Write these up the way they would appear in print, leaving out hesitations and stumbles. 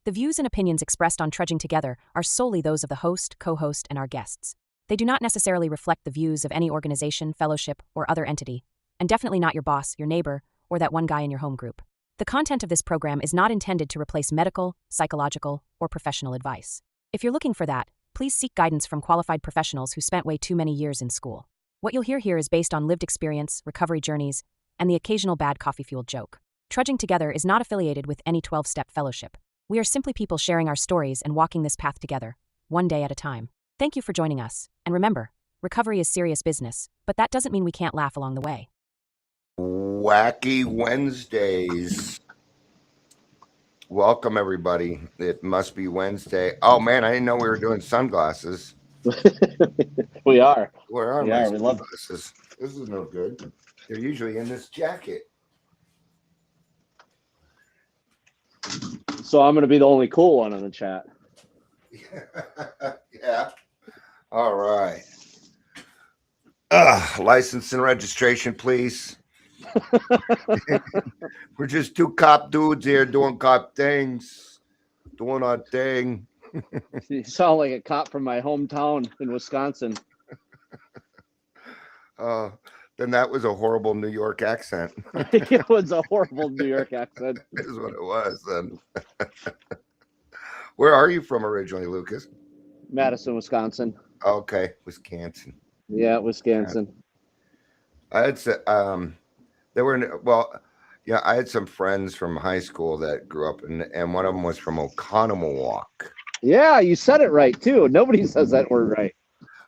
The views and opinions expressed on Trudging Together are solely those of the host, co-host, and our guests. They do not necessarily reflect the views of any organization, fellowship, or other entity, and definitely not your boss, your neighbor, or that one guy in your home group. The content of this program is not intended to replace medical, psychological, or professional advice. If you're looking for that, please seek guidance from qualified professionals who spent way too many years in school. What you'll hear here is based on lived experience, recovery journeys, and the occasional bad coffee-fueled joke. Trudging Together is not affiliated with any 12-step fellowship. We are simply people sharing our stories and walking this path together, one day at a time. Thank you for joining us, and remember, recovery is serious business, but that doesn't mean we can't laugh along the way. Wacky Wednesdays. Welcome, everybody. It must be Wednesday. Oh, man, I didn't know we were doing sunglasses. We are. Where are We my are. We love sunglasses? This is no good. They're usually in this jacket. So I'm going to be the only cool one in the chat. Yeah. All right. License and registration, please. We're just two cop dudes here doing cop things, doing our thing. You sound like a cop from my hometown in Wisconsin. Then that was a horrible New York accent. It was a horrible New York accent. Is what it was then. Where are you from originally, Lucas? Madison, Wisconsin. Okay, Wisconsin. Yeah, Wisconsin. I had I had some friends from high school that grew up and one of them was from Oconomowoc. Yeah, you said it right too. Nobody says that word right.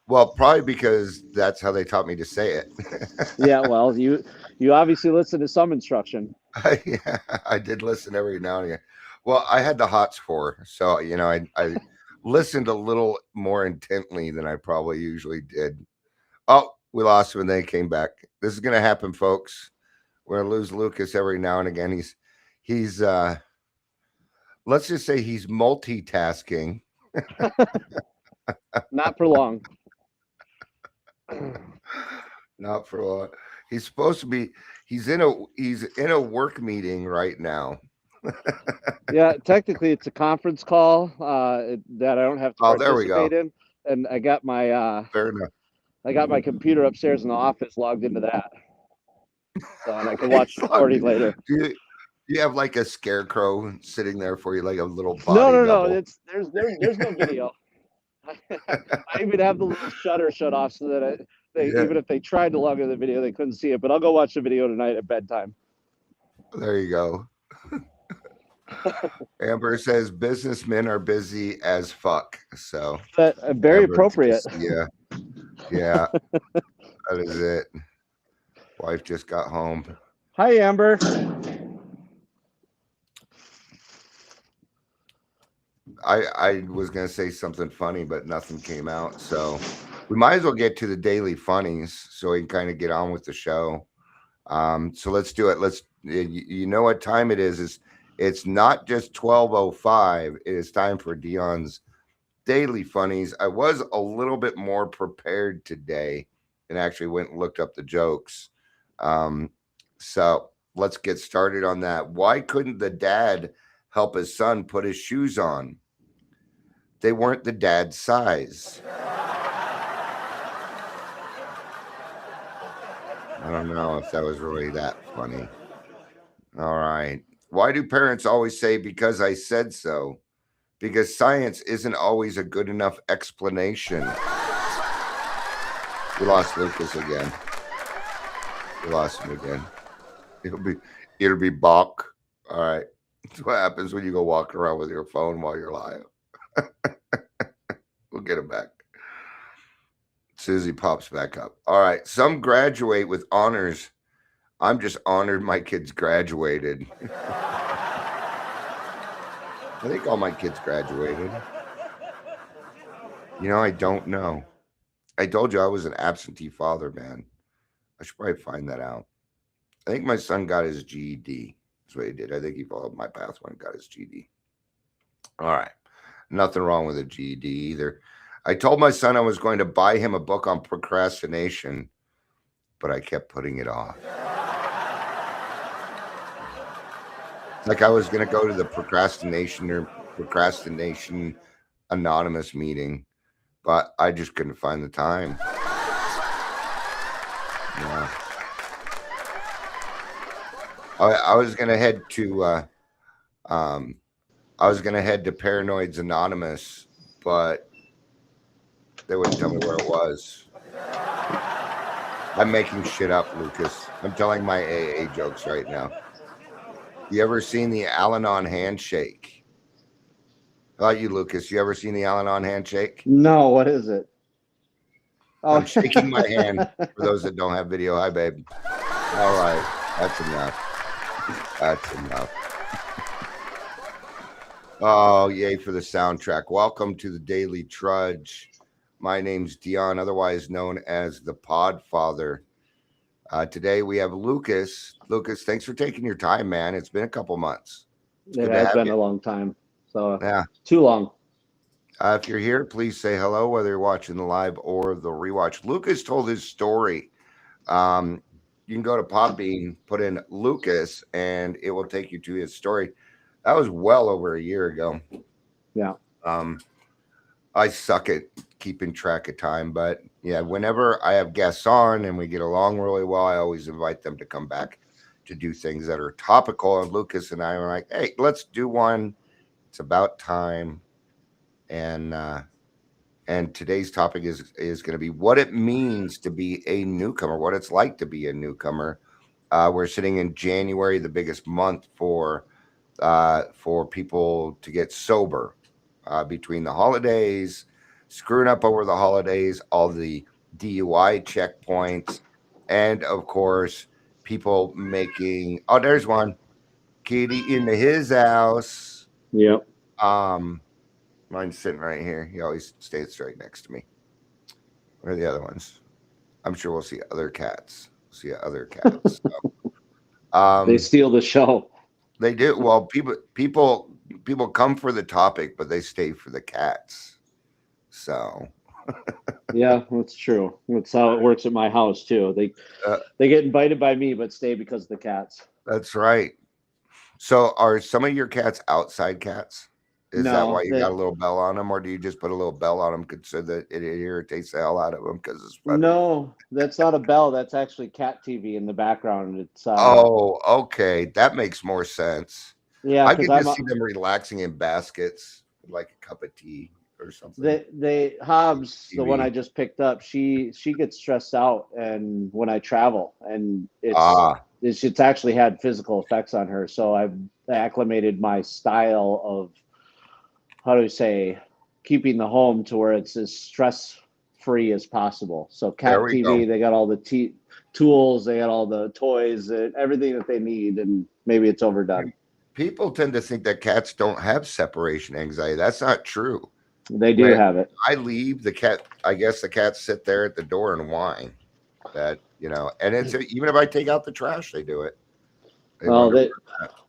Well, probably because that's how they taught me to say it. Yeah, well, you obviously listen to some instruction. Yeah, I did listen every now and again. Well, I had the hots for, so I listened a little more intently than I probably usually did. Oh, we lost him and then he came back. This is gonna happen, folks. We're gonna lose Lucas every now and again. He's let's just say he's multitasking. Not for long. Not for long. He's supposed to be. He's in a work meeting right now. Yeah, technically it's a conference call that I don't have to participate in, and I got my fair enough. I got my computer upstairs in the office logged into that, so and I can watch the recording later. Do you have like a scarecrow sitting there for you, like a little body No. double? There's no video. I even have the little shutter shut off so that even if they tried to log in the video, they couldn't see it. But I'll go watch the video tonight at bedtime. There you go. Amber says businessmen are busy as fuck. So very appropriate. Yeah, that is it. Wife just got home. Hi, Amber. I was gonna say something funny, but nothing came out. So we might as well get to the daily funnies so we can kind of get on with the show. So let's do it. You know what time it is? It's not just 12:05. It is time for Dion's daily funnies. I was a little bit more prepared today and actually went and looked up the jokes. So let's get started on that. Why couldn't the dad help his son put his shoes on? They weren't the dad's size. I don't know if that was really that funny. All right. Why do parents always say, because I said so? Because science isn't always a good enough explanation. We lost Lucas again. We lost him again. It'll be Bach. All right. That's what happens when you go walk around with your phone while you're lying. We'll get him back. Susie pops back up. All right. Some graduate with honors. I'm just honored my kids graduated. I think all my kids graduated. I don't know. I told you I was an absentee father, man. I should probably find that out. I think my son got his GED. That's what he did. I think he followed my path when he got his GED. All right. Nothing wrong with a GED either. I told my son I was going to buy him a book on procrastination, but I kept putting it off. Like I was going to go to the procrastination procrastination anonymous meeting, but I just couldn't find the time. Yeah. I was gonna head to Paranoids Anonymous, but they wouldn't tell me where it was. I'm making shit up, Lucas. I'm telling my AA jokes right now. You ever seen the Al-Anon handshake? How about you, Lucas? You ever seen the Al-Anon handshake? No, what is it? I'm shaking my hand for those that don't have video. Hi, babe. All right. That's enough. That's enough. Oh, yay for the soundtrack. Welcome to the Daily Trudge. My name's Dion, otherwise known as the Podfather. Today we have Lucas. Lucas, thanks for taking your time, man. It's been a couple months. It has been a long time. So yeah, too long. If you're here, please say hello, whether you're watching the live or the rewatch. Lucas told his story. You can go to Podbean, put in Lucas, and it will take you to his story. That was well over a year ago. Yeah. I suck at keeping track of time, but yeah, whenever I have guests on and we get along really well, I always invite them to come back to do things that are topical. And Lucas and I are like, hey, let's do one. It's about time. And today's topic is going to be what it means to be a newcomer, what it's like to be a newcomer. We're sitting in January, the biggest month for people to get sober. Between the holidays, screwing up over the holidays, all the DUI checkpoints, and of course, people making there's one Katie into his house. Yep. Mine's sitting right here. He always stays right next to me. Where are the other ones? I'm sure we'll see other cats. So, they steal the show. They do. Well, people come for the topic, but they stay for the cats. So yeah, that's true. That's how it works at my house too. They get invited by me, but stay because of the cats. That's right. So are some of your cats outside cats? Is that why you got a little bell on them, or do you just put a little bell on them so that it irritates the hell out of them because it's funny? No, that's not a bell. That's actually cat TV in the background. It's oh, okay, that makes more sense. Yeah, I could just see them relaxing in baskets, like a cup of tea or something. Hobbs, the one I just picked up, she gets stressed out, and when I travel, and it's actually had physical effects on her. So I've acclimated my style of, how do we say, keeping the home to where it's as stress-free as possible. So cat TV, they got all the tools, they got all the toys, everything that they need, and maybe it's overdone. People tend to think that cats don't have separation anxiety. That's not true. They do have it. I leave the cat. I guess the cats sit there at the door and whine. That and it's even if I take out the trash, they do it.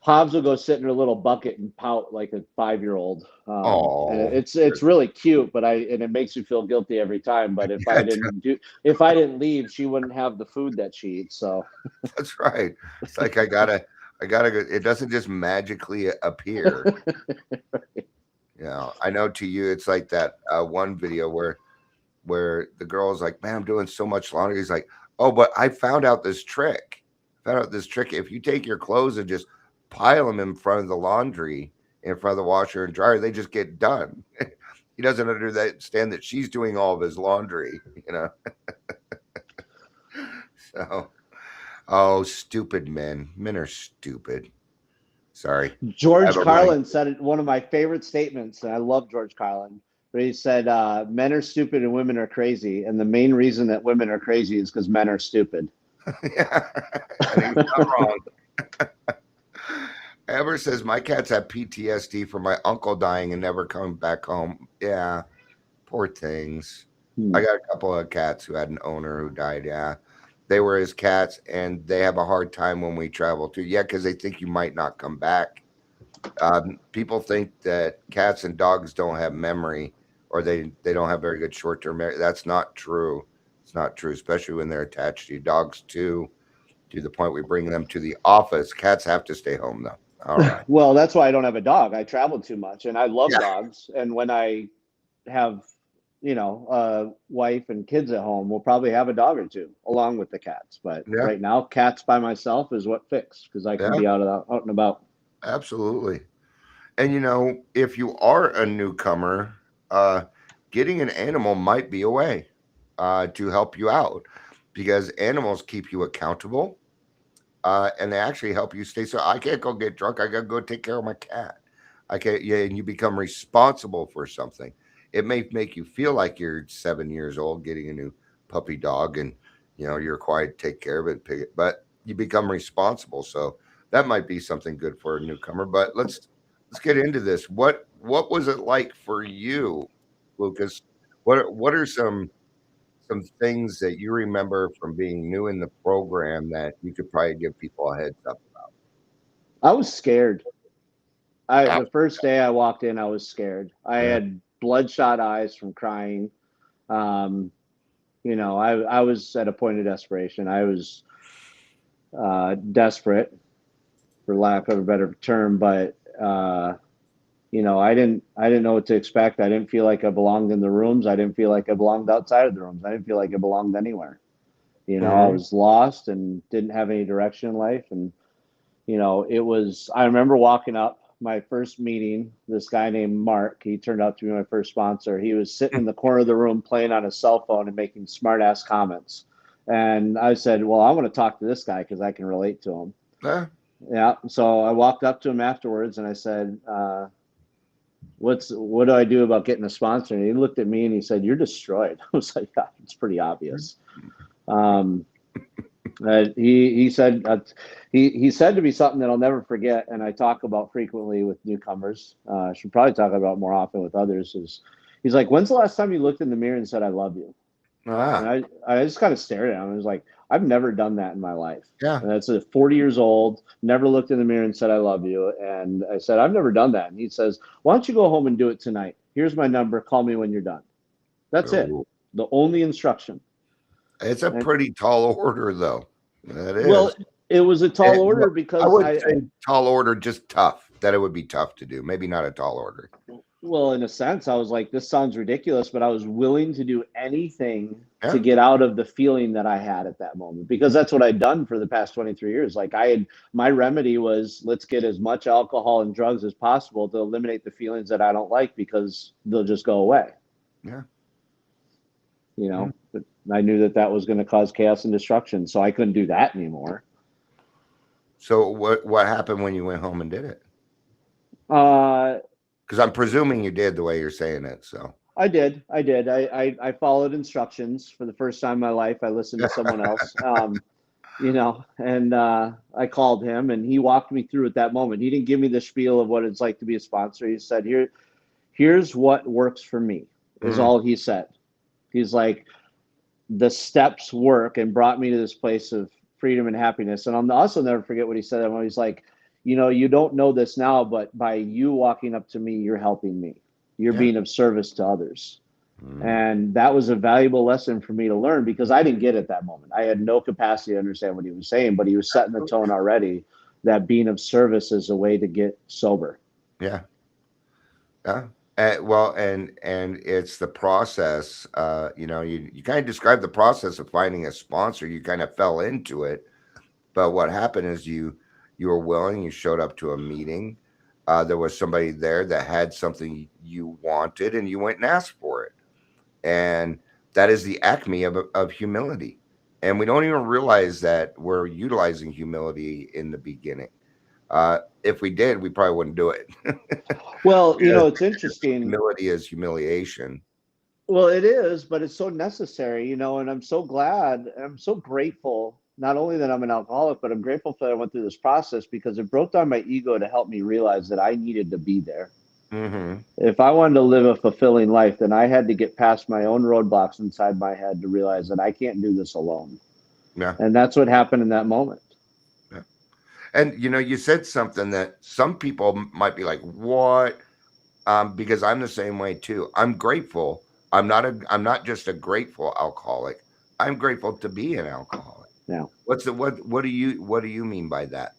Hobbs will go sit in her little bucket and pout like a 5-year-old. And it's really cute, but it makes you feel guilty every time. But if I didn't leave, she wouldn't have the food that she eats. So that's right. It's like I gotta go. It doesn't just magically appear. Right. I know to you, it's like that one video where the girl's like, man, I'm doing so much laundry. He's like, oh, but I found out this trick. If you take your clothes and just pile them in front of the laundry, in front of the washer and dryer, they just get done. He doesn't understand that she's doing all of his laundry, So, stupid men. Men are stupid. Sorry. George Carlin said one of my favorite statements, and I love George Carlin, where he said, men are stupid and women are crazy. And the main reason that women are crazy is because men are stupid. Yeah, he's not wrong. Ever says my cats have PTSD from my uncle dying and never coming back home. Yeah, poor things. I got a couple of cats who had an owner who died. Yeah, they were his cats, and they have a hard time when we travel too. Yeah, because they think you might not come back. People think that cats and dogs don't have memory, or they don't have very good short-term memory. That's not true. It's not true, especially when they're attached to you. Dogs too, to the point we bring them to the office. Cats have to stay home though. All right. Well, that's why I don't have a dog. I travel too much, and I love dogs. And when I have, a wife and kids at home, we'll probably have a dog or two along with the cats. But right now, cats by myself is what fixed, because I can be out and about. Absolutely. And if you are a newcomer, getting an animal might be a way to help you out, because animals keep you accountable, and they actually help you stay. So I can't go get drunk. I got to go take care of my cat. I can't. Yeah, and you become responsible for something. It may make you feel like you're 7 years old getting a new puppy dog, and you're required to take care of it, pick it, but you become responsible. So that might be something good for a newcomer. But let's get into this. What was it like for you, Lucas? What are some things that you remember from being new in the program that you could probably give people a heads up about? I was scared. The first day I walked in, I was scared. I had bloodshot eyes from crying. I was at a point of desperation. I was desperate, for lack of a better term, but I didn't know what to expect. I didn't feel like I belonged in the rooms. I didn't feel like I belonged outside of the rooms. I didn't feel like I belonged anywhere. I was lost and didn't have any direction in life. And I remember walking up my first meeting, this guy named Mark, he turned out to be my first sponsor. He was sitting in the corner of the room playing on his cell phone and making smart ass comments. And I said, well, I want to talk to this guy because I can relate to him. Yeah. So I walked up to him afterwards and I said, what do I do about getting a sponsor? And he looked at me and he said, you're destroyed. I was like, yeah, it's pretty obvious. He said he said to me something that I'll never forget, and I talk about frequently with newcomers. I should probably talk about more often with others. He's like, when's the last time you looked in the mirror and said, I love you? And I just kind of stared at him. I was like, I've never done that in my life. Yeah. And that's 40 years old, never looked in the mirror and said, I love you. And I said, I've never done that. And he says, why don't you go home and do it tonight? Here's my number. Call me when you're done. That's it. The only instruction. It's a pretty tall order, though. That is. Well, it was a tall order because I would say tall order, just tough. That it would be tough to do. Maybe not a tall order. Well, in a sense, I was like, this sounds ridiculous, but I was willing to do anything to get out of the feeling that I had at that moment, because that's what I'd done for the past 23 years. Like my remedy was, let's get as much alcohol and drugs as possible to eliminate the feelings that I don't like, because they'll just go away. Yeah. But I knew that was going to cause chaos and destruction, so I couldn't do that anymore. So what happened when you went home and did it? Because I'm presuming you did the way you're saying it. So I did. I followed instructions for the first time in my life. I listened to someone else, and I called him, and he walked me through at that moment. He didn't give me the spiel of what it's like to be a sponsor. He said, here's what works for me, is all he said. He's like, the steps work, and brought me to this place of freedom and happiness. And I'll also never forget what he said. He's like, you don't know this now, but by you walking up to me, you're helping me. You're being of service to others. And that was a valuable lesson for me to learn, because I didn't get it at that moment. I had no capacity to understand what he was saying, but he was setting the tone already, that being of service is a way to get sober. Yeah. Yeah. Well, and it's the process. You kind of described the process of finding a sponsor. You kind of fell into it, but what happened is you were willing. You showed up to a meeting. There was somebody there that had something you wanted, and you went and asked for it. And that is the acme of humility. And we don't even realize that we're utilizing humility in the beginning. If we did, we probably wouldn't do it. Well, it's interesting. Humility is humiliation. Well, it is, but it's so necessary, and I'm so glad, and I'm so grateful, not only that I'm an alcoholic, but I'm grateful that I went through this process, because it broke down my ego to help me realize that I needed to be there. Mm-hmm. If I wanted to live a fulfilling life, then I had to get past my own roadblocks inside my head to realize that I can't do this alone. Yeah. And that's what happened in that moment. Yeah. And, you said something that some people might be like, what? Because I'm the same way too. I'm grateful. I'm not just a grateful alcoholic. I'm grateful to be an alcoholic. Yeah. What do you mean by that?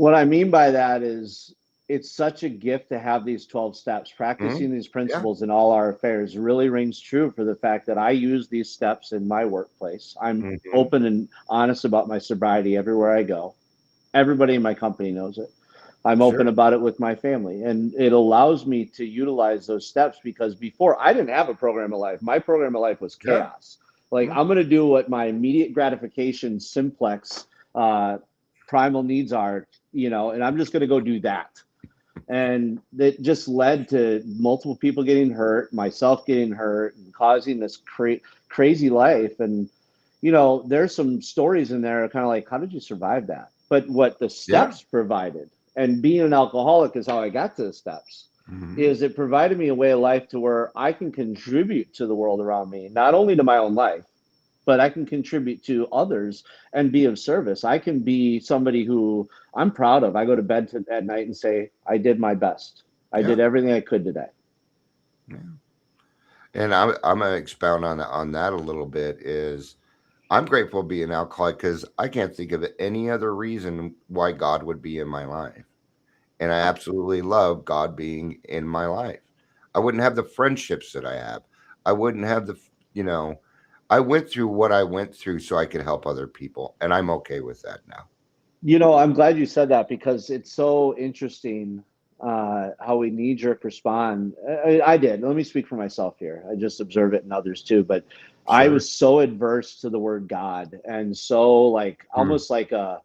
What I mean by that is it's such a gift to have these 12 steps. Practicing these principles in all our affairs really rings true for the fact that I use these steps in my workplace. I'm open and honest about my sobriety everywhere I go. Everybody in my company knows it. I'm open about it with my family, and it allows me to utilize those steps because before I didn't have a program of life. My program of life was chaos. Like I'm going to do what my immediate gratification simplex primal needs are, and I'm just going to go do that. And it just led to multiple people getting hurt, myself getting hurt, and causing this crazy life. And there's some stories in there kind of like, how did you survive that? But what the steps provided, and being an alcoholic is how I got to the steps, is it provided me a way of life to where I can contribute to the world around me, not only to my own life, but I can contribute to others and be of service. I can be somebody who I'm proud of. I go to bed at night and say, I did my best. I did everything I could today. Yeah. And I'm going to expound on that a little bit. Is I'm grateful to be an alcoholic because I can't think of any other reason why God would be in my life. And I absolutely love God being in my life. I wouldn't have the friendships that I have. I wouldn't have I went through what I went through so I could help other people. And I'm okay with that now. I'm glad you said that because it's so interesting how we knee-jerk respond. I did. Let me speak for myself here. I just observe it in others too. But I was so adverse to the word God and so like almost like a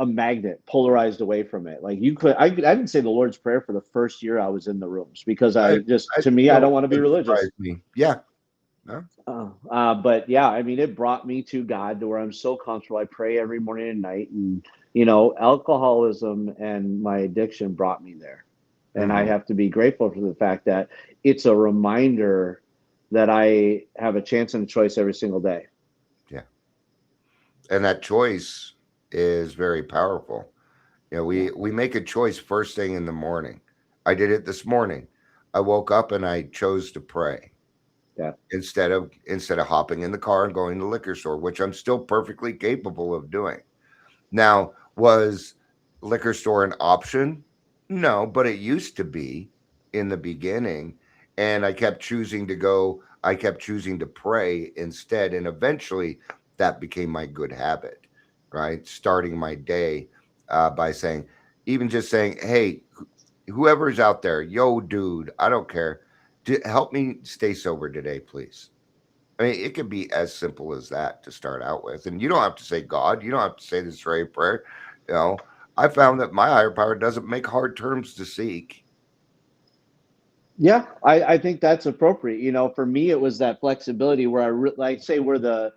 magnet polarized away from it. Like I didn't say the Lord's Prayer for the first year I was in the rooms because I don't want to be religious. Yeah. No. But yeah, I mean, it brought me to God to where I'm so comfortable. I pray every morning and night, and alcoholism and my addiction brought me there. And I have to be grateful for the fact that it's a reminder that I have a chance and a choice every single day. Yeah. And that choice is very powerful. We make a choice first thing in the morning. I did it this morning. I woke up and I chose to pray. Yeah. Instead of hopping in the car and going to the liquor store, which I'm still perfectly capable of doing. Now, was liquor store an option? No, but it used to be in the beginning. And I kept choosing to go. I kept choosing to pray instead. And eventually that became my good habit, right? Starting my day by saying, hey, whoever's out there, yo, dude, I don't care. Help me stay sober today, please. I mean, it could be as simple as that to start out with. And you don't have to say God. You don't have to say this very prayer. I found that my higher power doesn't make hard terms to seek. Yeah, I think that's appropriate. For me, it was that flexibility where where the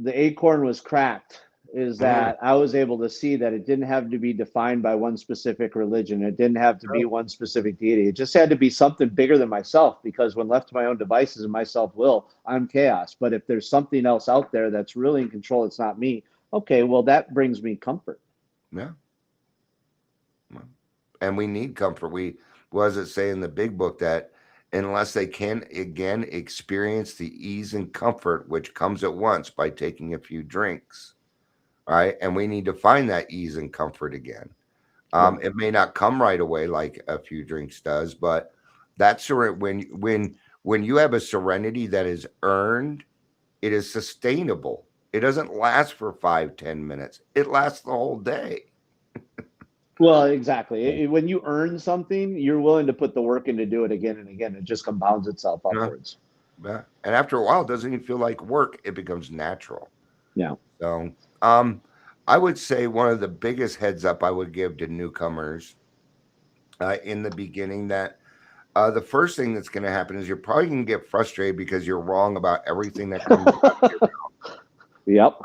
acorn was cracked is that I was able to see that it didn't have to be defined by one specific religion. It didn't have to be one specific deity. It just had to be something bigger than myself, because when left to my own devices and my self-will, I'm chaos. But if there's something else out there that's really in control, it's not me. Okay, well, that brings me comfort. Yeah. And we need comfort. What does it say in the big book that unless they can again experience the ease and comfort which comes at once by taking a few drinks, right? And we need to find that ease and comfort again. It may not come right away like a few drinks does, but that's when you have a serenity that is earned, it is sustainable. It doesn't last for 5-10 minutes. It lasts the whole day. Well, exactly. When you earn something, you're willing to put the work in to do it again and again. It just compounds itself upwards. Yeah. And after a while, it doesn't even feel like work. It becomes natural. Yeah. So I would say one of the biggest heads up I would give to newcomers in the beginning that the first thing that's going to happen is you're probably going to get frustrated because you're wrong about everything that comes out. Yep.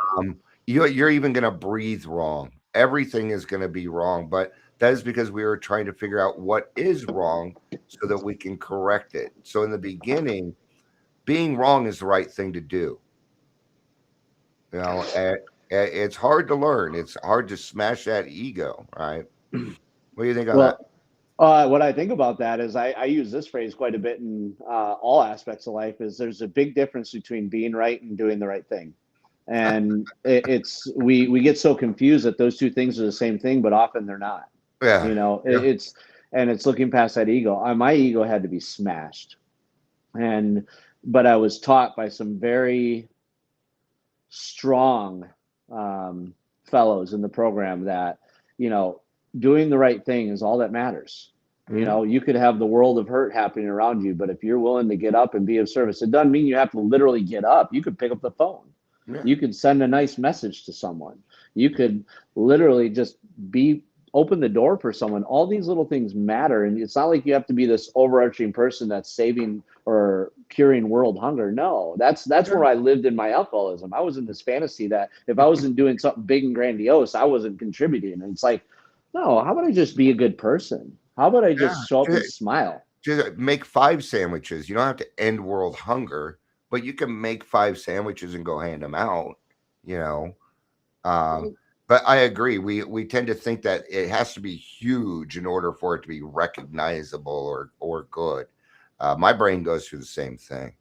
You're even going to breathe wrong. Everything is going to be wrong, but that is because we are trying to figure out what is wrong so that we can correct it. So in the beginning, being wrong is the right thing to do. It's hard to learn. It's hard to smash that ego, right? What do you think on that? What I think about that is I use this phrase quite a bit in all aspects of life. Is there's a big difference between being right and doing the right thing. And we get so confused that those two things are the same thing, but often they're not. Yeah. You know, it's looking past that ego. My ego had to be smashed. But I was taught by some very strong fellows in the program that, you know, doing the right thing is all that matters. You know, you could have the world of hurt happening around you, but if you're willing to get up and be of service, it doesn't mean you have to literally get up. You could pick up the phone. Yeah. You could send a nice message to someone. You could literally just open the door for someone. All these little things matter. And it's not like you have to be this overarching person that's saving or curing world hunger. No, that's where I lived in my alcoholism. I was in this fantasy that if I wasn't doing something big and grandiose, I wasn't contributing. And it's like, no, how about I just be a good person? How about I just show up and smile? Just make 5 sandwiches. You don't have to end world hunger, but you can make 5 sandwiches and go hand them out, you know. But I agree. We tend to think that it has to be huge in order for it to be recognizable or good. My brain goes through the same thing.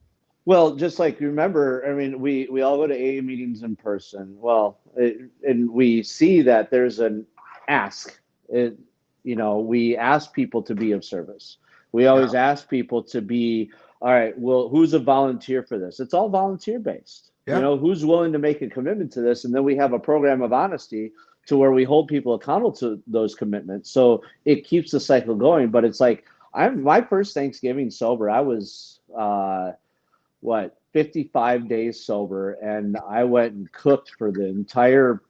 Well, just like remember, I mean, we all go to AA meetings in person. Well, and we see that there's an ask. You know, we ask people to be of service. We always ask people to be, all right, well, who's a volunteer for this? It's all volunteer based. Yeah. You know, who's willing to make a commitment to this? And then we have a program of honesty to where we hold people accountable to those commitments. So it keeps the cycle going. But it's like, my first Thanksgiving sober, I was, 55 days sober. And I went and cooked for the entire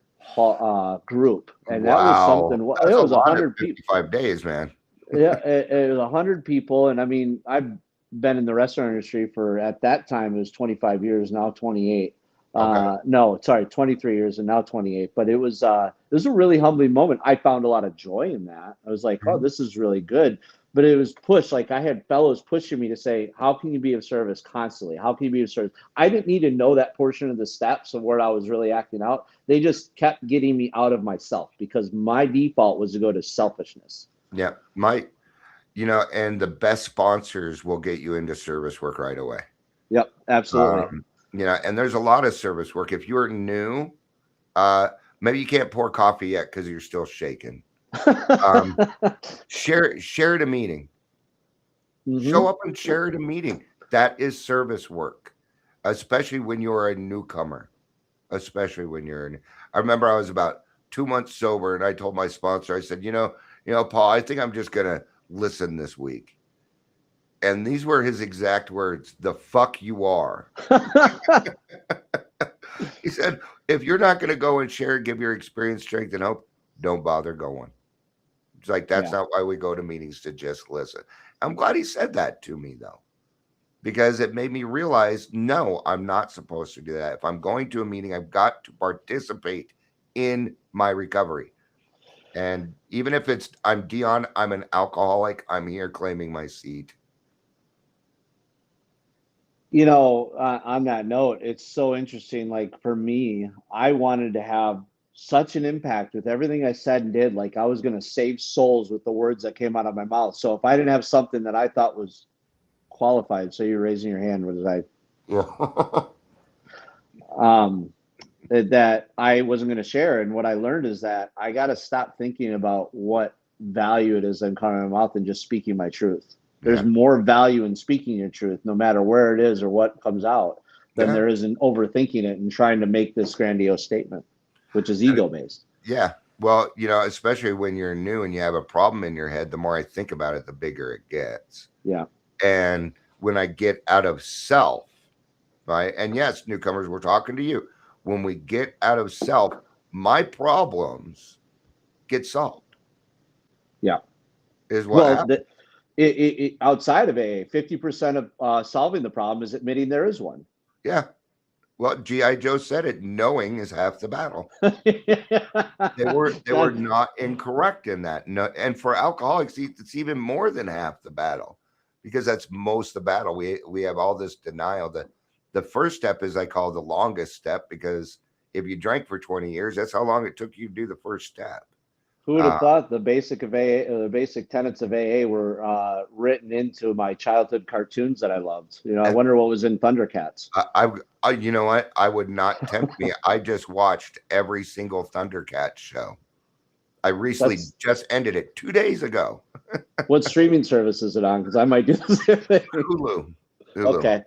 group. And that was something, it was 100 people. 55 days, man. Yeah, it was 100 people. And I mean, I've been in the restaurant industry for, at that time, it was 25 years, now 28. Okay. No, sorry, 23 years and now 28. But it was a really humbling moment. I found a lot of joy in that. I was like, oh, this is really good. But it was pushed. Like I had fellows pushing me to say, how can you be of service constantly? How can you be of service? I didn't need to know that portion of the steps of where I was really acting out. They just kept getting me out of myself because my default was to go to selfishness. Yeah. You know, and the best sponsors will get you into service work right away. Yep, absolutely. You know, and there's a lot of service work. If you're new, maybe you can't pour coffee yet because you're still shaking. Share at a meeting. Show up and share at a meeting. That is service work, especially when you're a newcomer. I remember I was about 2 months sober, and I told my sponsor, I said, you know, Paul, I think I'm just gonna listen this week. And these were his exact words: "The fuck you are." He said, "If you're not going to go and share, give your experience, strength, and hope, don't bother going." It's like, that's not why we go to meetings, to just listen. I'm glad he said that to me, though, because it made me realize, no, I'm not supposed to do that. If I'm going to a meeting, I've got to participate in my recovery. And even if I'm Dion, I'm an alcoholic, I'm here claiming my seat. You know, on that note, it's so interesting. Like for me, I wanted to have such an impact with everything I said and did. Like I was going to save souls with the words that came out of my mouth. So if I didn't have something that I thought was qualified, so you're raising your hand, what did I? That I wasn't going to share. And what I learned is that I got to stop thinking about what value it is I'm coming out of my mouth and just speaking my truth. There's more value in speaking your truth, no matter where it is or what comes out, than there is in overthinking it and trying to make this grandiose statement, which is ego-based. Yeah. Well, you know, especially when you're new and you have a problem in your head, the more I think about it, the bigger it gets. Yeah. And when I get out of self, right? And yes, newcomers, we're talking to you. When we get out of self, my problems get solved. Yeah. Is what happens. Outside of AA, 50% of solving the problem is admitting there is one. Yeah. Well, G.I. Joe said it, knowing is half the battle. They were not incorrect in that. No, and for alcoholics, it's even more than half the battle, because that's most of the battle. We have all this denial. The first step is, I call the longest step, because if you drank for 20 years, that's how long it took you to do the first step. Who would have thought the basic tenets of AA were written into my childhood cartoons that I loved? I wonder what was in Thundercats. You know what? I would not tempt me. I just watched every single Thundercats show. I recently just ended it 2 days ago. What streaming service is it on? Because I might do the same thing. Hulu. Okay.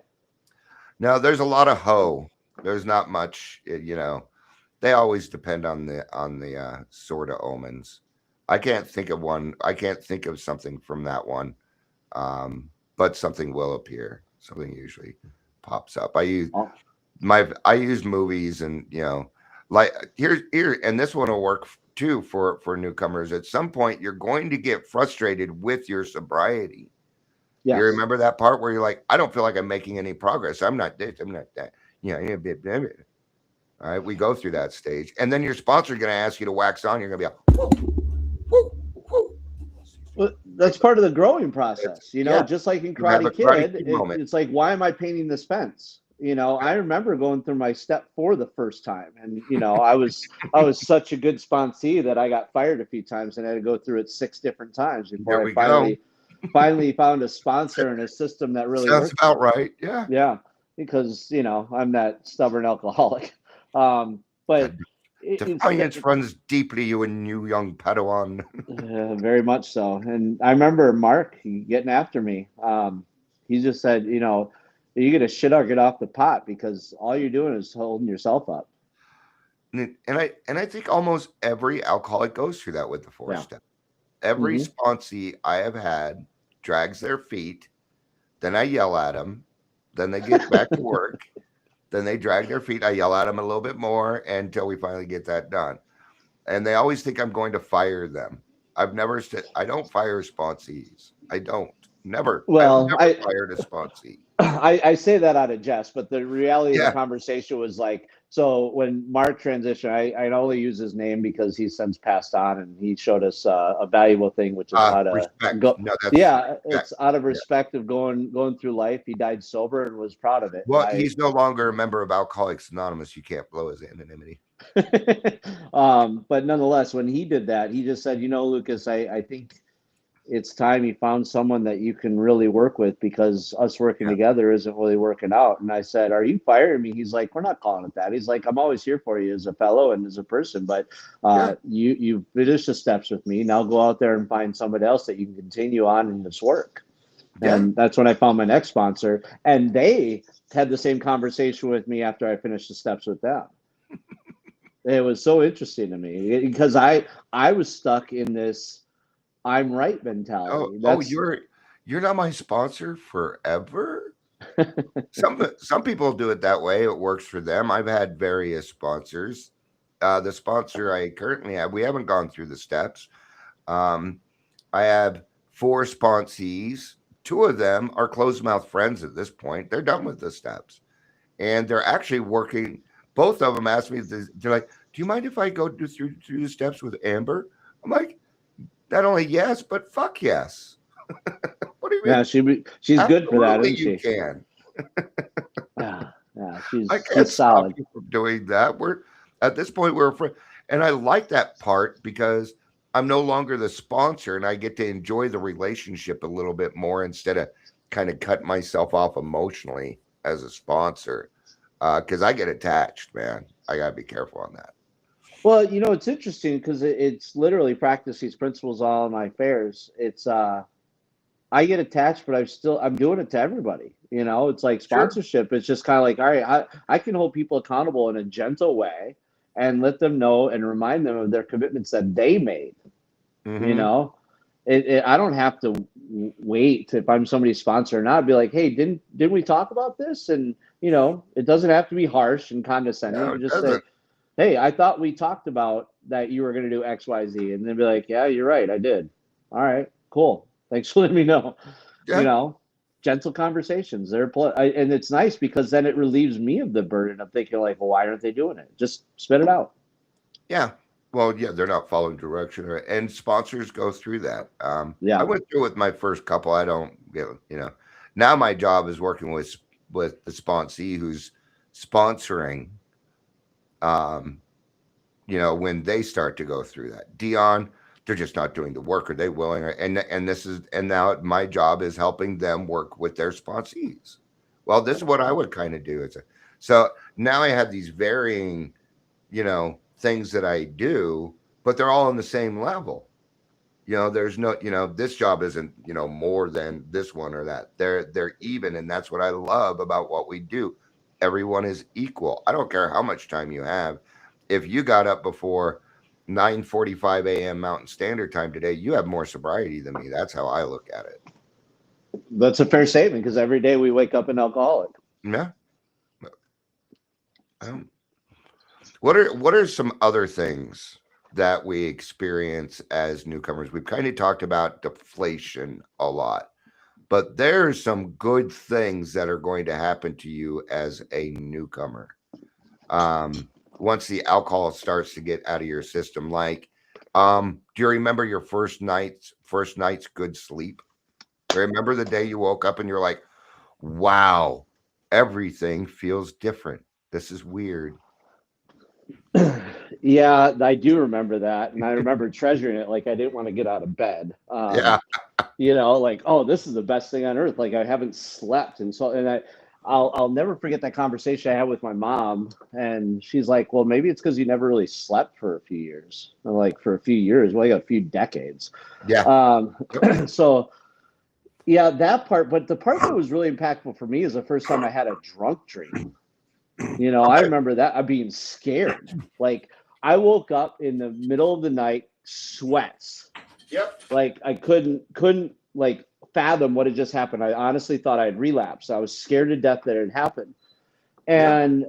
Now there's a lot of There's not much, They always depend on the Sword of Omens. I can't think of one. I can't think of something from that one. But something will appear. Something usually pops up. I use movies and like here and this one will work too for newcomers. At some point you're going to get frustrated with your sobriety. Yes. You remember that part where you're like, I don't feel like I'm making any progress. I'm not this, I'm not that. All right, we go through that stage. And then your sponsor is going to ask you to wax on. You're going to be like, whoo, whoo. Well, that's part of the growing process, just like in Karate Kid. It's like, why am I painting this fence? I remember going through my step 4 the first time, and I was such a good sponsee that I got fired a few times and I had to go through it 6 different times before I finally found a sponsor and a system that really sounds about right. Yeah, because I'm that stubborn alcoholic. But defiance runs deeply you and you young Padawan. Very much so. And I remember Mark getting after me. He just said, you're going to shit or get off the pot because all you're doing is holding yourself up. And I think almost every alcoholic goes through that with the 4 step. Every sponsee I have had drags their feet. Then I yell at them. Then they get back to work. Then they drag their feet. I yell at them a little bit more until we finally get that done. And they always think I'm going to fire them. I don't fire sponsees. I don't. Never. Well, I've never fired a sponsee. I say that out of jest, but the reality of the conversation was like, so when Mark transitioned, I only use his name because he's since passed on, and he showed us a valuable thing, which is how to go. No, it's out of respect of going through life. He died sober and was proud of it. Well, he's no longer a member of Alcoholics Anonymous. You can't blow his anonymity. But nonetheless, when he did that, he just said, Lucas, I think it's time you found someone that you can really work with because us working together isn't really working out. And I said, are you firing me? He's like, we're not calling it that. He's like, I'm always here for you as a fellow and as a person, but you finished the steps with me. Now go out there and find somebody else that you can continue on in this work. Yeah. And that's when I found my next sponsor. And they had the same conversation with me after I finished the steps with them. It was so interesting to me because I was stuck in this I'm right mentality. You're not my sponsor forever. Some people do it that way. It works for them. I've had various sponsors. The sponsor I currently have, we haven't gone through the steps. I have 4 sponsees. 2 of them are closed mouth friends at this point. They're done with the steps, and they're actually working. Both of them asked me. They're like, "Do you mind if I go through the steps with Amber?" I'm like, not only yes, but fuck yes. What do you mean? Yeah, she's good for that, isn't she? You can. She's solid. From doing that. We're at this point we're friends, and I like that part because I'm no longer the sponsor, and I get to enjoy the relationship a little bit more instead of kind of cut myself off emotionally as a sponsor. Because I get attached, man. I gotta be careful on that. Well, it's interesting because it's literally practice these principles all in my affairs. It's I get attached, but I'm doing it to everybody. It's like sponsorship. Sure. It's just kind of like, all right, I can hold people accountable in a gentle way and let them know and remind them of their commitments that they made. Mm-hmm. I don't have to wait if I'm somebody's sponsor or not. I'd be like, hey, didn't we talk about this? And it doesn't have to be harsh and condescending. No, just say, hey, I thought we talked about that you were going to do X, Y, Z. And then be like, yeah, you're right. I did. All right, cool. Thanks for letting me know. Yeah. Gentle conversations. And it's nice because then it relieves me of the burden of thinking like, well, why aren't they doing it? Just spit it out. Yeah. Well, yeah, they're not following direction. And sponsors go through that. I went through with my first couple. I don't get, now my job is working with the sponsee who's sponsoring when they start to go through that. Dion, They're just not doing the work. Are they willing? And now my job is helping them work with their sponsees. Well, this is what I would kind of do. So now I have these varying, things that I do, but they're all on the same level. There's no, this job isn't, more than this one or that. They're even, and that's what I love about what we do. Everyone is equal. I don't care how much time you have. If you got up before 9:45 a.m. Mountain Standard Time today, you have more sobriety than me. That's how I look at it. That's a fair statement, because every day we wake up an alcoholic. Yeah. What are some other things that we experience as newcomers? We've kind of talked about deflation a lot, but there's some good things that are going to happen to you as a newcomer. Once the alcohol starts to get out of your system, like, do you remember your first night's good sleep? Remember the day you woke up and you're like, wow, everything feels different. This is weird. Yeah, I do remember that. And I remember treasuring it. Like, I didn't want to get out of bed. Yeah. Like, oh, this is the best thing on earth. Like, I haven't slept. And I'll never forget that conversation I had with my mom. And she's like, well, maybe it's because you never really slept for a few years. I'm like, for a few years? Well, you got a few decades. Yeah. So, yeah, that part. But the part that was really impactful for me is the first time I had a drunk dream. I remember that being scared. Like, I woke up in the middle of the night, sweats. Yep. Like, I couldn't like fathom what had just happened. I honestly thought I had relapsed. I was scared to death that it had happened. And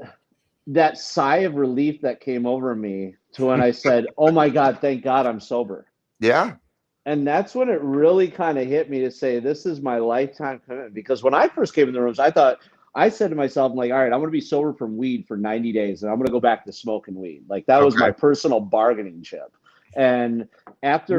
that sigh of relief that came over me to when I said, oh my God, thank God I'm sober. Yeah. And that's when it really kind of hit me to say, this is my lifetime commitment. Because when I first came in the rooms, I said to myself, I'm like, all right, I'm going to be sober from weed for 90 days, and I'm going to go back to smoking weed. Like, that was my personal bargaining chip. And after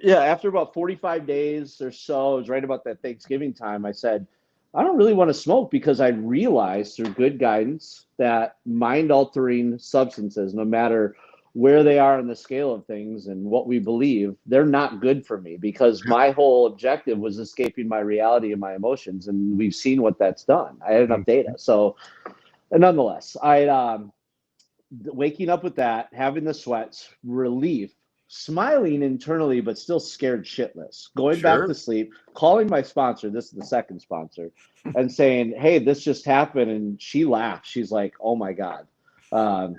after about 45 days or so, it was right about that Thanksgiving time, I said, I don't really want to smoke, because I realized through good guidance that mind-altering substances, no matter where they are on the scale of things and what we believe, they're not good for me, because my whole objective was escaping my reality and my emotions. And we've seen what that's done. I had enough data. So nonetheless, waking up with that, having the sweats, relief, smiling internally, but still scared shitless, going back to sleep, calling my sponsor, this is the second sponsor, and saying, hey, this just happened. And she laughed. She's like, oh my God.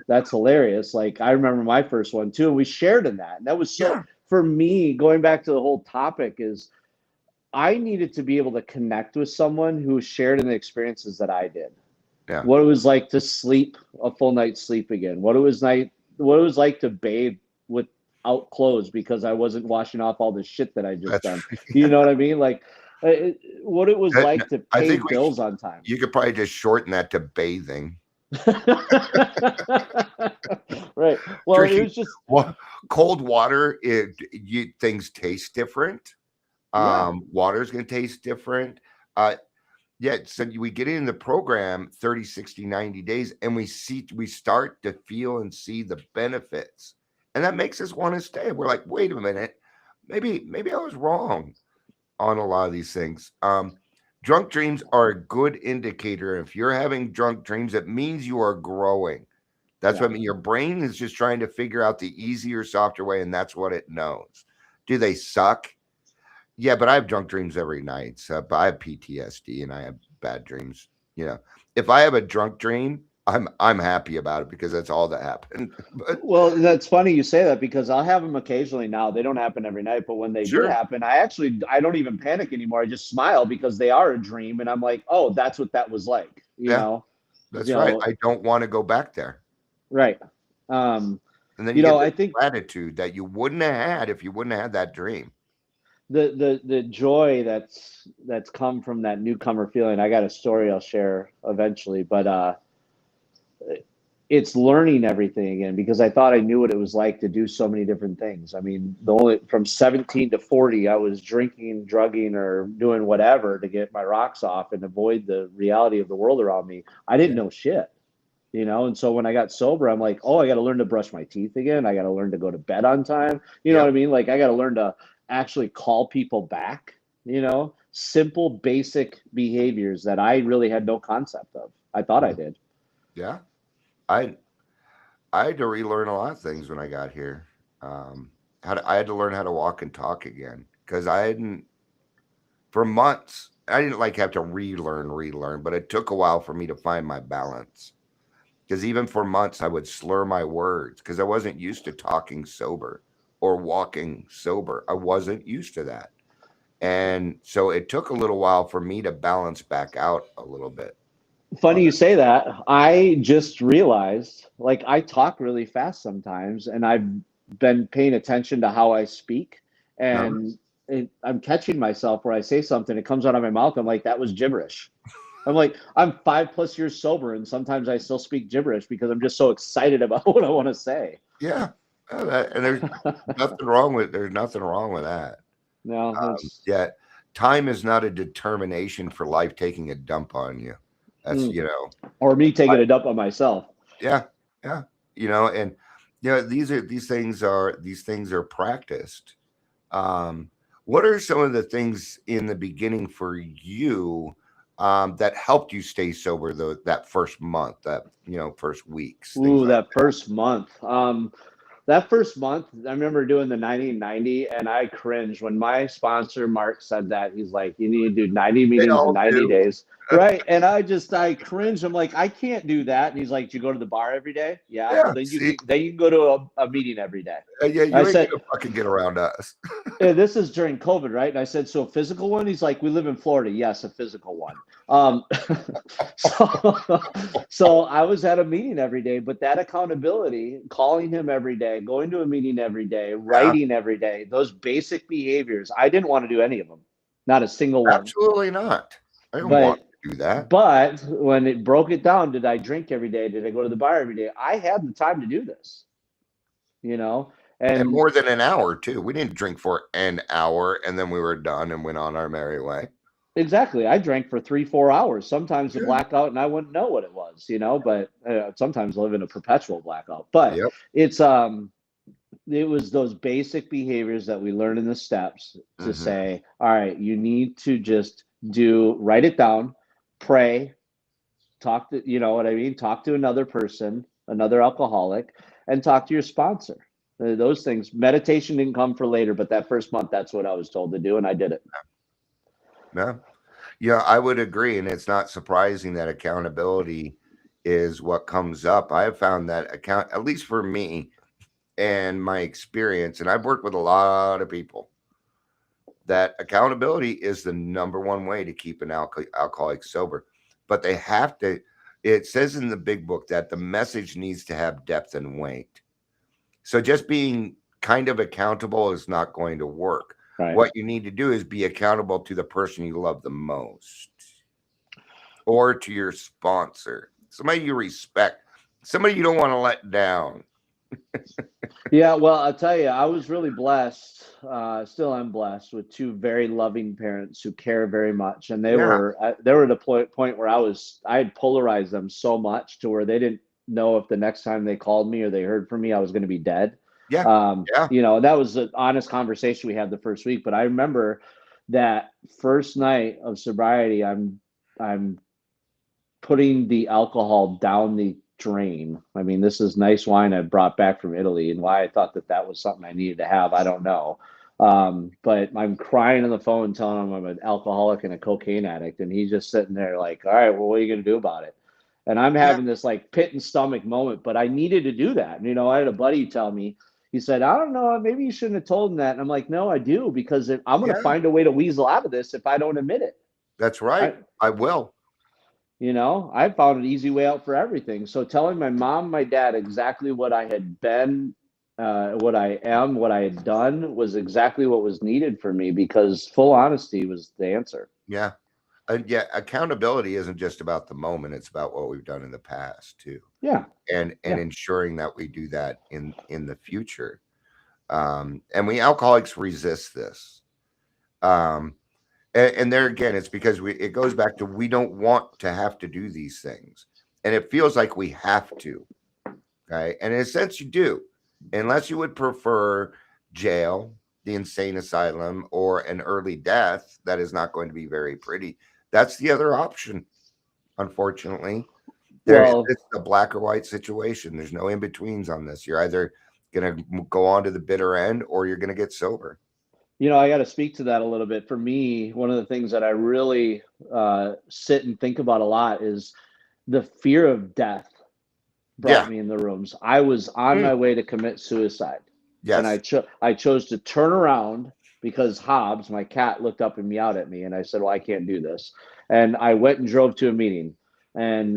That's hilarious. Like, I remember my first one too, and we shared in that. And that was for me, going back to the whole topic, is I needed to be able to connect with someone who shared in the experiences that I did. Yeah. What it was like to sleep a full night's sleep again. What it was like to bathe without clothes because I wasn't washing off all the shit that I just done. You know what I mean? Like, what it was like to pay bills on time. You could probably just shorten that to bathing. Right. Well, it was just cold water. Things taste different. Water's going to taste different. So we get in the program 30, 60, 90 days, and we start to feel and see the benefits, and that makes us want to stay. We're like, wait a minute, maybe I was wrong on a lot of these things. Drunk dreams are a good indicator. If you're having drunk dreams, it means you are growing. That's what I mean. Your brain is just trying to figure out the easier, softer way, and that's what it knows. Do they suck? Yeah, but I have drunk dreams every night. So I have PTSD and I have bad dreams. If I have a drunk dream, I'm happy about it, because that's all that happened. Well, that's funny you say that, because I'll have them occasionally now. They don't happen every night, but when they do happen, I don't even panic anymore. I just smile, because they are a dream, and I'm like, oh, that's what that was like. You know, that's right. I don't want to go back there. Right. And then I think gratitude that you wouldn't have had if you wouldn't have had that dream. The joy that's come from that newcomer feeling. I got a story I'll share eventually, but it's learning everything again, because I thought I knew what it was like to do so many different things. I mean, from 17 to 40, I was drinking, drugging, or doing whatever to get my rocks off and avoid the reality of the world around me. I didn't know shit. you know? And so when I got sober, I'm like, oh, I got to learn to brush my teeth again. I got to learn to go to bed on time. You know what I mean? Like I got to learn to actually call people back, you know, simple, basic behaviors that I really had no concept of. I thought I did. Yeah. I had to relearn a lot of things when I got here. I had to learn how to walk and talk again because I hadn't for months. I didn't like have to relearn, but it took a while for me to find my balance. Because even for months, I would slur my words because I wasn't used to talking sober or walking sober. I wasn't used to that. And so it took a little while for me to balance back out a little bit. Funny you say that. I just realized, like, I talk really fast sometimes, and I've been paying attention to how I speak, and I'm catching myself where I say something, it comes out of my mouth. I'm like, that was gibberish. I'm like, I'm 5+ years sober, and sometimes I still speak gibberish because I'm just so excited about what I want to say. Yeah, and there's nothing wrong with that. No, yeah, time is not a determination for life taking a dump on you. That's or me taking a dump on myself. Yeah, and these things are practiced. What are some of the things in the beginning for you that helped you stay sober that first month, that first weeks? Ooh, that first month. That first month, I remember doing the 90-90, and I cringed when my sponsor Mark said that. He's like, "You need to do 90 meetings in 90 days." Right. And I cringed. I'm like, I can't do that. And he's like, "Do you go to the bar every day?" Yeah. Well, then you can go to a meeting every day. Yeah, you ain't gonna fucking get around us. This is during COVID, right? And I said, "So a physical one?" He's like, "We live in Florida." Yes, a physical one. So I was at a meeting every day, but that accountability, calling him every day, going to a meeting every day, writing every day, those basic behaviors, I didn't want to do any of them. Not a single one. Absolutely not. I don't want to do that. But when it broke it down, did I drink every day? Did I go to the bar every day? I had the time to do this, and more than an hour too. We didn't drink for an hour and then we were done and went on our merry way. Exactly. I drank for 3-4 hours, sometimes a blackout, and I wouldn't know what it was, but sometimes I live in a perpetual blackout. But it was those basic behaviors that we learn in the steps to say, all right, you need to just write it down, pray, talk to, what I mean? Talk to another person, another alcoholic, and talk to your sponsor. Those things. Meditation didn't come for later, but that first month, that's what I was told to do, and I did it. Yeah, I would agree. And it's not surprising that accountability is what comes up. I have found that at least for me and my experience, and I've worked with a lot of people, that accountability is the number one way to keep an alcoholic sober. But they have to, it says in the big book that the message needs to have depth and weight. So just being kind of accountable is not going to work. Right. What you need to do is be accountable to the person you love the most or to your sponsor, somebody you respect, somebody you don't want to let down. Yeah, well, I'll tell you, I was really blessed, still am blessed with two very loving parents who care very much. And they were at a point where I had polarized them so much to where they didn't know if the next time they called me or they heard from me, I was going to be dead. And that was an honest conversation we had the first week. But I remember that first night of sobriety, I'm putting the alcohol down the drain. I mean, this is nice wine I brought back from Italy, and why I thought that was something I needed to have, I don't know. But I'm crying on the phone telling him I'm an alcoholic and a cocaine addict, and he's just sitting there like, all right, well, what are you going to do about it? And I'm having this like pit and stomach moment, but I needed to do that. And, I had a buddy tell me, he said, I don't know, maybe you shouldn't have told him that. And I'm like, no, I do, because I'm going to find a way to weasel out of this if I don't admit it. That's right. I will. I found an easy way out for everything. So telling my mom, my dad exactly what I had been, what I am, what I had done was exactly what was needed for me, because full honesty was the answer. Yeah. Accountability isn't just about the moment. It's about what we've done in the past too. Yeah. And ensuring that we do that in the future. And we alcoholics resist this. And there again, it's because it goes back to, we don't want to have to do these things. and it feels like we have to. Okay. And in a sense, you do, unless you would prefer jail, the insane asylum, or an early death that is not going to be very pretty. That's the other option, unfortunately. It's a black or white situation. There's no in betweens on this. You're either going to go on to the bitter end or you're going to get sober. I got to speak to that a little bit. For me, one of the things that I really sit and think about a lot is the fear of death brought me in the rooms. I was on my way to commit suicide. Yes. And I chose to turn around because Hobbs, my cat, looked up and meowed at me. And I said, well, I can't do this. And I went and drove to a meeting. And,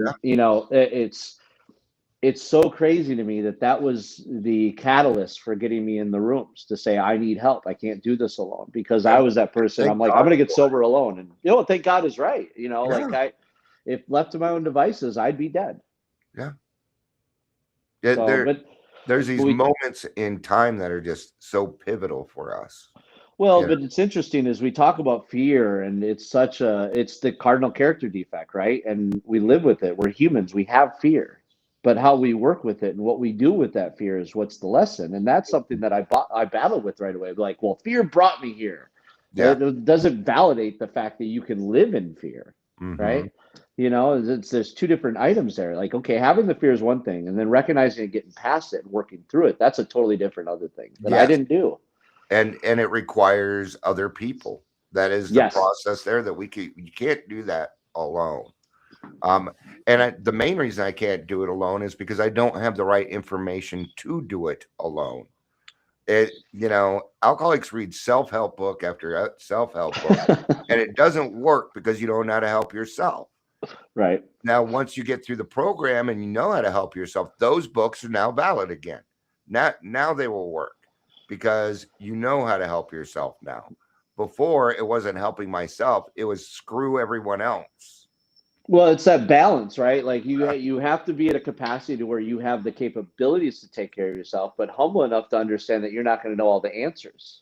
it's so crazy to me that was the catalyst for getting me in the rooms to say, I need help. I can't do this alone, because I was that person. I'm like, I'm going to get sober alone. And, thank God is right. Like if left to my own devices, I'd be dead. Yeah. There's these moments in time that are just so pivotal for us. Well, but it's interesting as we talk about fear, and it's the cardinal character defect, right? And we live with it. We're humans. We have fear, but how we work with it and what we do with that fear is what's the lesson. And that's something that I battled with right away. Like, well, fear brought me here. Yeah. It doesn't validate the fact that you can live in fear, right? There's two different items there. Like, okay, having the fear is one thing, and then recognizing it, getting past it, and working through it, that's a totally different other thing that I didn't do. And it requires other people. That is the process there that you can't do that alone. The main reason I can't do it alone is because I don't have the right information to do it alone. Alcoholics read self-help book after self-help book, and it doesn't work because you don't know how to help yourself. Right. Now, once you get through the program and you know how to help yourself, those books are now valid again. Now they will work because you know how to help yourself now. Before, it wasn't helping myself. It was screw everyone else. Well, it's that balance, right? Like you have to be at a capacity to where you have the capabilities to take care of yourself, but humble enough to understand that you're not going to know all the answers.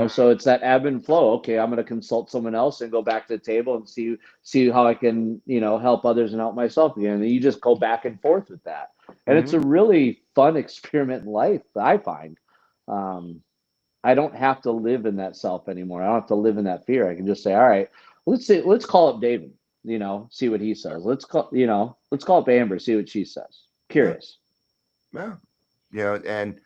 So it's that ebb and flow. Okay, I'm going to consult someone else and go back to the table and see how I can, help others and help myself again. And you just go back and forth with that. And it's a really fun experiment in life, I find. I don't have to live in that self anymore. I don't have to live in that fear. I can just say, all right, let's call up David, see what he says. Let's call up Amber, see what she says. Curious. Yeah. And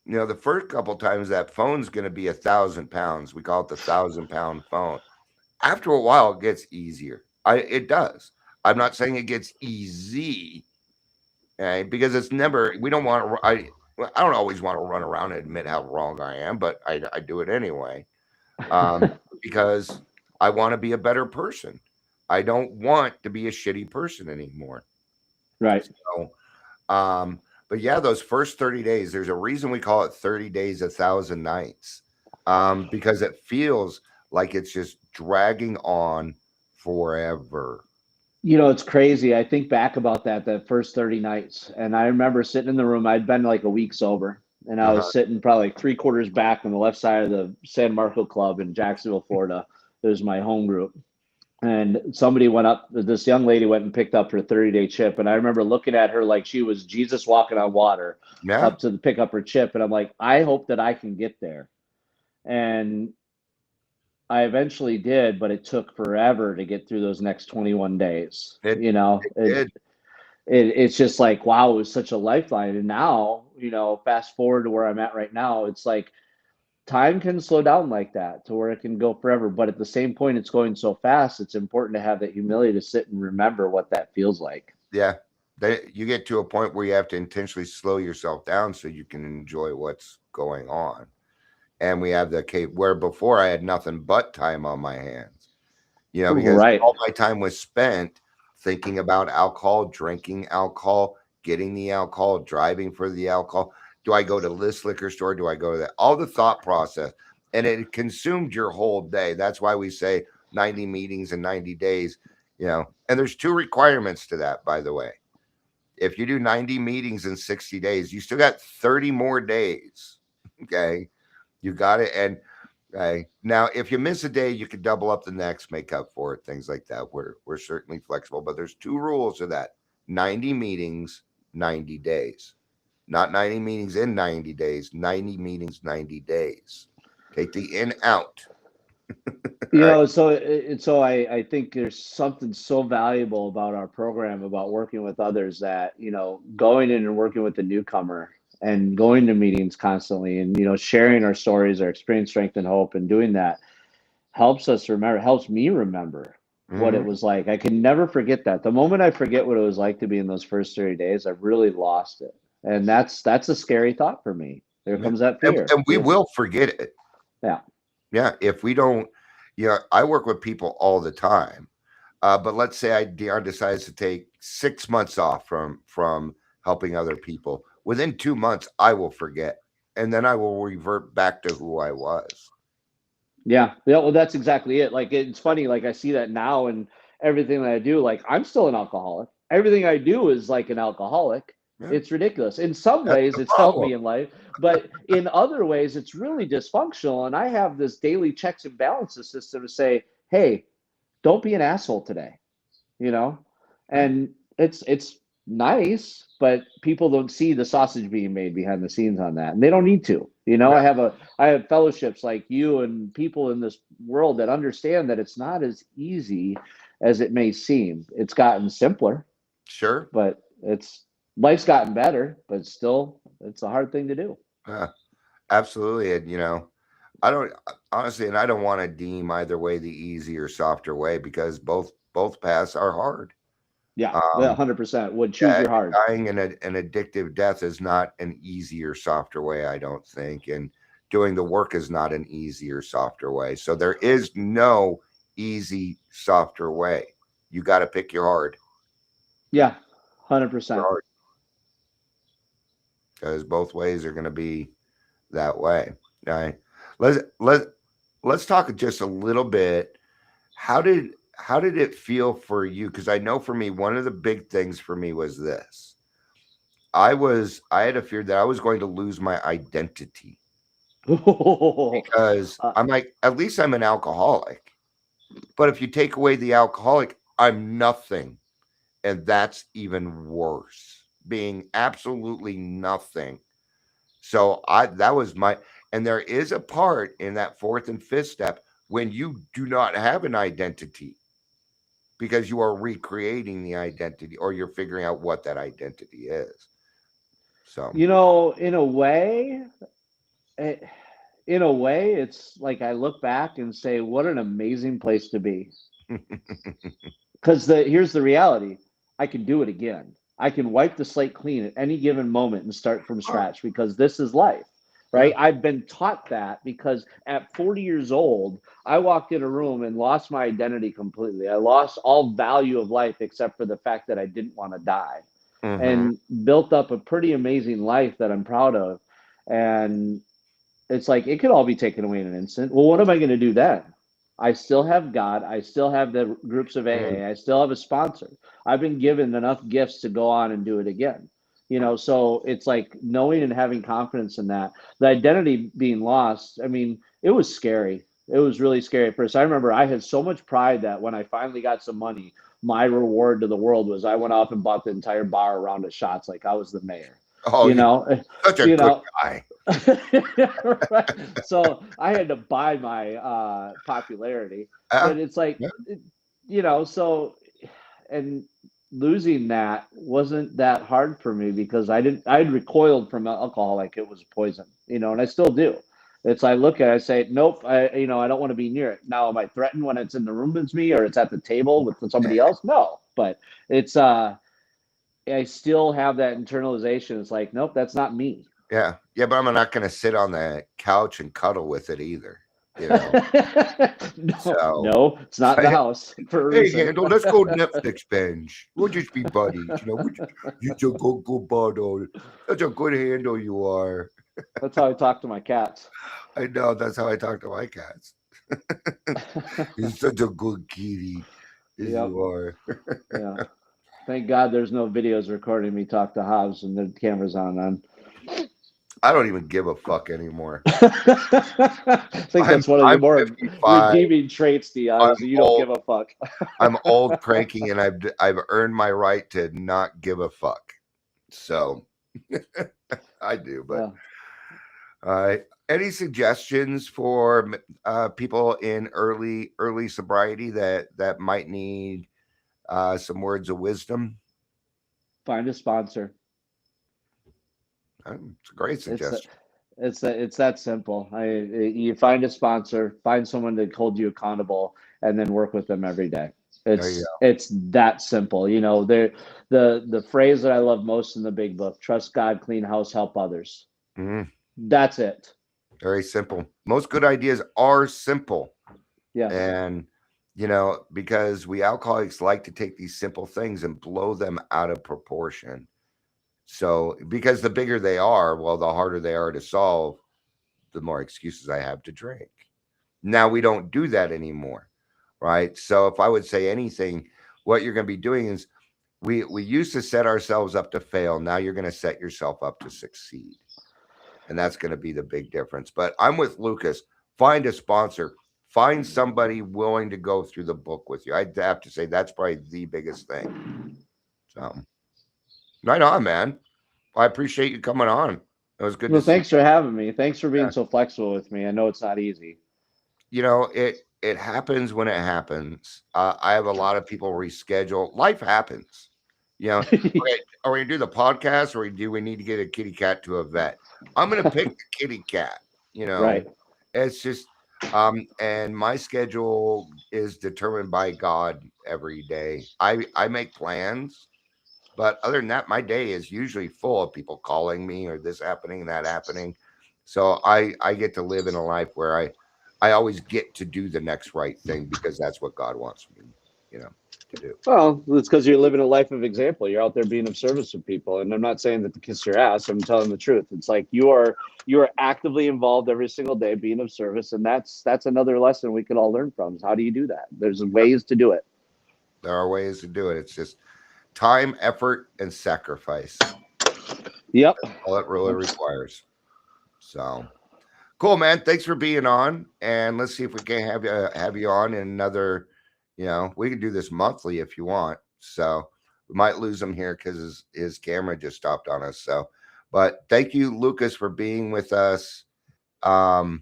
the first couple times that phone's going to be 1,000 pounds. We call it the 1,000-pound phone. After a while, it gets easier. It does. I'm not saying it gets easy, okay, because it's never. We don't want to. I don't always want to run around and admit how wrong I am, but I do it anyway, because I want to be a better person. I don't want to be a shitty person anymore. Right. So, but yeah, those first 30 days, there's a reason we call it 30 days, 1,000 nights, because it feels like it's just dragging on forever. It's crazy. I think back about that first 30 nights, and I remember sitting in the room. I'd been like a week sober, and I was sitting probably like 3/4 back on the left side of the San Marco Club in Jacksonville, Florida. It was my home group. And somebody went up, this young lady went and picked up her 30-day chip. And I remember looking at her like she was Jesus walking on water up to pick up her chip. And I'm like, I hope that I can get there. And I eventually did, but it took forever to get through those next 21 days. It's just like, wow, it was such a lifeline. And now, fast forward to where I'm at right now, it's like, time can slow down like that to where it can go forever. But at the same point, it's going so fast. It's important to have that humility to sit and remember what that feels like. Yeah. You get to a point where you have to intentionally slow yourself down so you can enjoy what's going on. And we have the case where before I had nothing but time on my hands, because all my time was spent thinking about alcohol, drinking alcohol, getting the alcohol, driving for the alcohol. Do I go to this liquor store? Do I go to that? All the thought process. And it consumed your whole day. That's why we say 90 meetings in 90 days, and there's 2 requirements to that, by the way. If you do 90 meetings in 60 days, you still got 30 more days. Okay. You got it. And now if you miss a day, you can double up the next, make up for it, things like that. We're certainly flexible, but there's 2 rules to that. 90 meetings, 90 days. Not 90 meetings in 90 days, 90 meetings, 90 days. Take the in out. So I think there's something so valuable about our program, about working with others, that, going in and working with the newcomer and going to meetings constantly and, sharing our stories, our experience, strength, and hope, and doing that helps me remember what it was like. I can never forget that. The moment I forget what it was like to be in those first 30 days, I've really lost it. And that's a scary thought for me. There comes that fear. And we will forget it. Yeah. Yeah. If we don't, I work with people all the time. But let's say Dion decides to take 6 months off from helping other people. Within 2 months, I will forget. And then I will revert back to who I was. Yeah. Well, that's exactly it. Like, it's funny. Like, I see that now, and everything that I do, like, I'm still an alcoholic. Everything I do is like an alcoholic. Yeah. It's ridiculous. In some ways, it's helped me in life, but in other ways, it's really dysfunctional. And I have this daily checks and balances system to say, hey, don't be an asshole today, and it's nice, but people don't see the sausage being made behind the scenes on that, and they don't need to. I have fellowships like you and people in this world that understand that it's not as easy as it may seem. It's gotten simpler, sure, but life's gotten better, but still, it's a hard thing to do. Absolutely. And I don't honestly, and I don't want to deem either way the easy or softer way, because both paths are hard. Yeah, 100% would choose your hard. Dying an addictive death is not an easier, softer way, I don't think. And doing the work is not an easier, softer way. So there is no easy, softer way. You got to pick your hard. Yeah, 100%. Because both ways are going to be that way. All right. Let's talk just a little bit. How did it feel for you? Because I know for me, one of the big things for me was this. I had a fear that I was going to lose my identity. Because I'm like, at least I'm an alcoholic. But if you take away the alcoholic, I'm nothing. And that's even worse, being absolutely nothing. So that was and there is a part in that fourth and fifth step when you do not have an identity, because you are recreating the identity, or you're figuring out what that identity is. So, in a way, it's like I look back and say, what an amazing place to be. Because here's the reality. I can do it again. I can wipe the slate clean at any given moment and start from scratch, because this is life, right? Yeah. I've been taught that, because at 40 years old, I walked in a room and lost my identity completely. I lost all value of life except for the fact that I didn't want to die, and built up a pretty amazing life that I'm proud of. And it's like, it could all be taken away in an instant. Well, what am I going to do then? I still have God. I still have the groups of AA. I still have a sponsor. I've been given enough gifts to go on and do it again. So it's like knowing and having confidence in that. The identity being lost, I mean, it was scary. It was really scary at first. I remember I had so much pride that when I finally got some money, my reward to the world was I went off and bought the entire bar a round of shots like I was the mayor. Oh, such a good guy. Right. So I had to buy my popularity, but it's like, so, and losing that wasn't that hard for me, because I'd recoiled from alcohol like it was poison, and I still do. It's, I look at it, I say, nope, I don't want to be near it. Now, am I threatened when it's in the room with me, or it's at the table with somebody else? No, but it's, I still have that internalization. It's like, nope, that's not me. Yeah, but I'm not going to sit on the couch and cuddle with it either. No, it's not in the house. Hey, Handle, let's go Netflix binge. We'll just be buddies. You're a good buddy. Such a good Handle you are. That's how I talk to my cats. I know. That's how I talk to my cats. You're such a good kitty. You are. Yeah. Thank God there's no videos recording me talk to Hobbs and the camera's on. I don't even give a fuck anymore. I think that's one of your more 55. redeeming traits, Dion, is that you don't give a fuck. I'm old, cranky, and I've earned my right to not give a fuck. So I do, but any suggestions for people in early sobriety that might need some words of wisdom? Find a sponsor. It's a great suggestion. It's that simple. You find a sponsor, find someone to hold you accountable, and then work with them every day. It's that simple. You know, the phrase that I love most in the big book: trust God, clean house, help others. That's it. Very simple. Most good ideas are simple. Yes. And because we alcoholics like to take these simple things and blow them out of proportion. So, because the bigger they are, well, the harder they are to solve, the more excuses I have to drink. Now we don't do that anymore, right? So if I would say anything, what you're going to be doing is we used to set ourselves up to fail. Now you're going to set yourself up to succeed. And that's going to be the big difference. But I'm with Lucas. Find a sponsor. Find somebody willing to go through the book with you. I'd have to say that's probably the biggest thing. So, right on, man. I appreciate you coming on. It was good. Well, thanks for having me. Thanks for being so flexible with me. I know it's not easy. It happens when it happens. I have a lot of people reschedule. Life happens. Okay, are we gonna do the podcast, or do we need to get a kitty cat to a vet? I'm gonna pick the kitty cat. Right. It's just and my schedule is determined by God every day. I make plans, but other than that, my day is usually full of people calling me or this happening, that happening. So I get to live in a life where I always get to do the next right thing because that's what God wants me, to do. Well, it's because you're living a life of example. You're out there being of service to people. And I'm not saying that to kiss your ass. I'm telling the truth. It's like you are actively involved every single day being of service. And that's another lesson we could all learn from is how do you do that? There's ways to do it. There are ways to do it. It's just time, effort, and sacrifice. Yep. That's all it really requires. So cool, man. Thanks for being on. And let's see if we can have you on in another. We can do this monthly if you want. So we might lose him here because his camera just stopped on us. So, but thank you, Lucas, for being with us. Oh,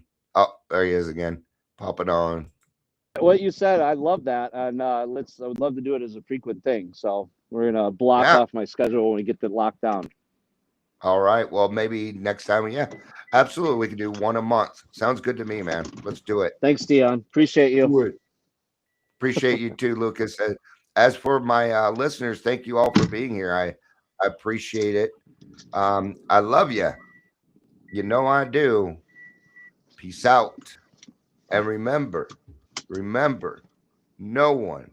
there he is again, popping on. What you said, I love that, and I would love to do it as a frequent thing. So we're gonna block off my schedule when we get the lockdown. All right. Well, maybe next time. Yeah, absolutely. We can do one a month. Sounds good to me, man. Let's do it. Thanks, Dion. Appreciate you. Appreciate you too, Lucas. As for my listeners, thank you all for being here. I appreciate it. I love you. I do. Peace out. And remember, no one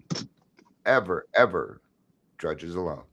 ever, ever drudges alone.